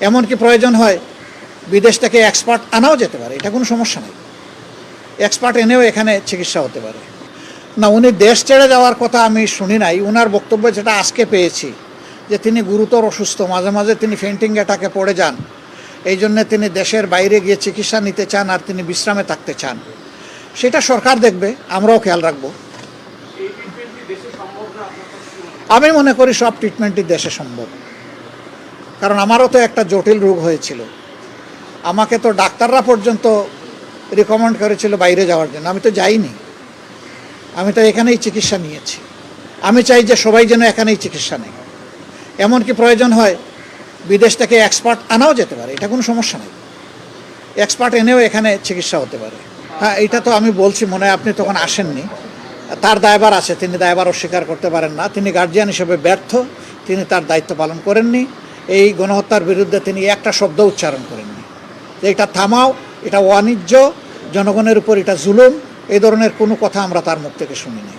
এমনকি প্রয়োজন হয় বিদেশ থেকে এক্সপার্ট আনাও যেতে পারে, এটা কোনো সমস্যা নেই। এক্সপার্ট এনেও এখানে চিকিৎসা হতে পারে। না, উনি দেশ ছেড়ে যাওয়ার কথা আমি শুনি নাই। ওনার বক্তব্য যেটা আজকে পেয়েছি যে তিনি গুরুতর অসুস্থ, মাঝে মাঝে তিনি ফেন্টিং অ্যাটাকে পড়ে যান, এই জন্য তিনি দেশের বাইরে গিয়ে চিকিৎসা নিতে চান আর তিনি বিশ্রামে থাকতে চান। সেটা সরকার দেখবে, আমরাও খেয়াল রাখবো। আমি মনে করি সব ট্রিটমেন্টই দেশে সম্ভব, কারণ আমারও তো একটা জটিল রোগ হয়েছিল। আমাকে তো ডাক্তাররা পর্যন্ত রিকমেন্ড করেছিল বাইরে যাওয়ার জন্য, আমি তো যাইনি, আমি তো এখানেই চিকিৎসা নিয়েছি। আমি চাই যে সবাই যেন এখানেই চিকিৎসা নেয়। এমনকি প্রয়োজন হয় বিদেশ থেকে এক্সপার্ট আনাও যেতে পারে, এটা কোনো সমস্যা নেই। এক্সপার্ট এনেও এখানে চিকিৎসা হতে পারে। হ্যাঁ, এটা তো আমি বলছি, মনে হয় আপনি তখন আসেননি। তার দায়ভার আছে, তিনি দায়ভার অস্বীকার করতে পারেন না। তিনি গার্জিয়ান হিসেবে ব্যর্থ, তিনি তার দায়িত্ব পালন করেননি। এই গণহত্যার বিরুদ্ধে তিনি একটা শব্দ উচ্চারণ করেননি যে এটা থামাও, এটা অবাণিজ্য, জনগণের উপর এটা জুলুম, এই ধরনের কোনো কথা আমরা তার মুখ থেকে শুনিনি।